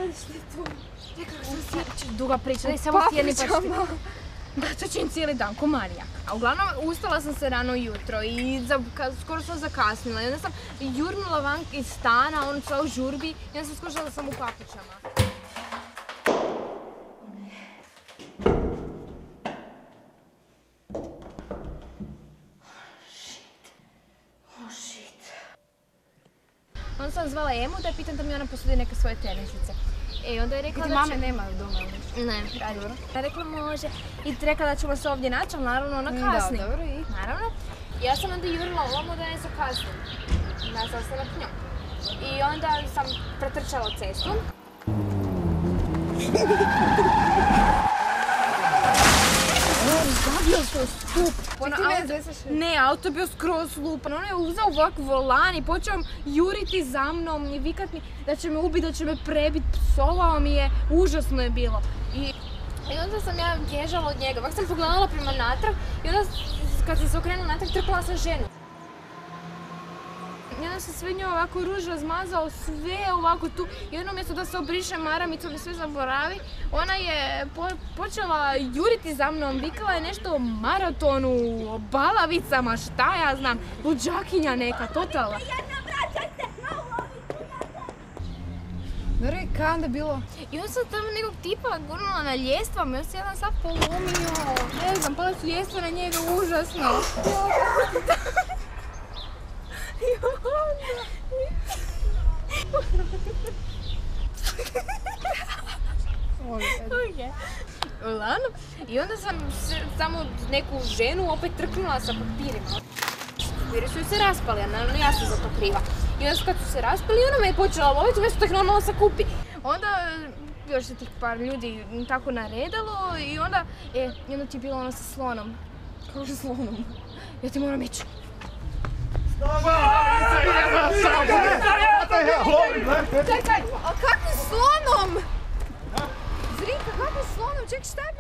radiš ti tu? Rekao sam si, duga priča, daj samo sjedni pa ću ti... Da, to čim cijeli dan, ko manijak. A uglavnom, ustala sam se rano jutro i skoro sam zakasnila. I onda sam jurnula van iz stana, on sva u žurbi, i onda sam skočila da sam u papučama. Onda sam zvala Emu da je pitam da mi ona posudi neke svoje tenisice. I onda je rekla da će... mame nemaju doma? Ne, dobro. Ja rekla može. I rekla da ćemo se ovdje naći, ali naravno ona kasni. Da, dobro i? Naravno. Ja sam onda jurila ovamo da ne zakasnim. Na sastanak njom. I onda sam pretrčala cestu. Zabio se u stup. Ne, auto je bio skroz lupan. On je uzeo ovak volan i počeo juriti za mnom i vikat mi da će me ubiti, da će me prebit. Psovao mi je, užasno je bilo. I onda sam ja bježala od njega. Ovak sam pogledala prema natrag i onda kad sam se okrenula natrag trpala sam ženu. I onda sam sve njoj ovako ruž razmazao, sve ovako tu. I onda umjesto da se obriše maramicom i sve zaboravi, ona je počela juriti za mnom, vikala je nešto o maratonu, o balavicama, šta ja znam, luđakinja neka, totalna. Dobro, i kada je bilo? I onda sam tamo nekog tipa gurnula na ljestvama i onda se jedan sad polomio. Ne znam, pala su ljestva na njega, užasno. I onda sam samo neku ženu opet trknula sa papirima. Papiri su se raspali, a naravno ja sam za to kriva. I onda kad su se raspali, ona me je počela loviti, već su tek ona se kupi. Onda još se tih par ljudi tako naredalo i onda ti je bilo ono sa slonom. Kako sa slonom? Ja ti moram ići. Čekaj, a kakvim slonom? Zrinka, kakvim slonom? Čekaj, šta je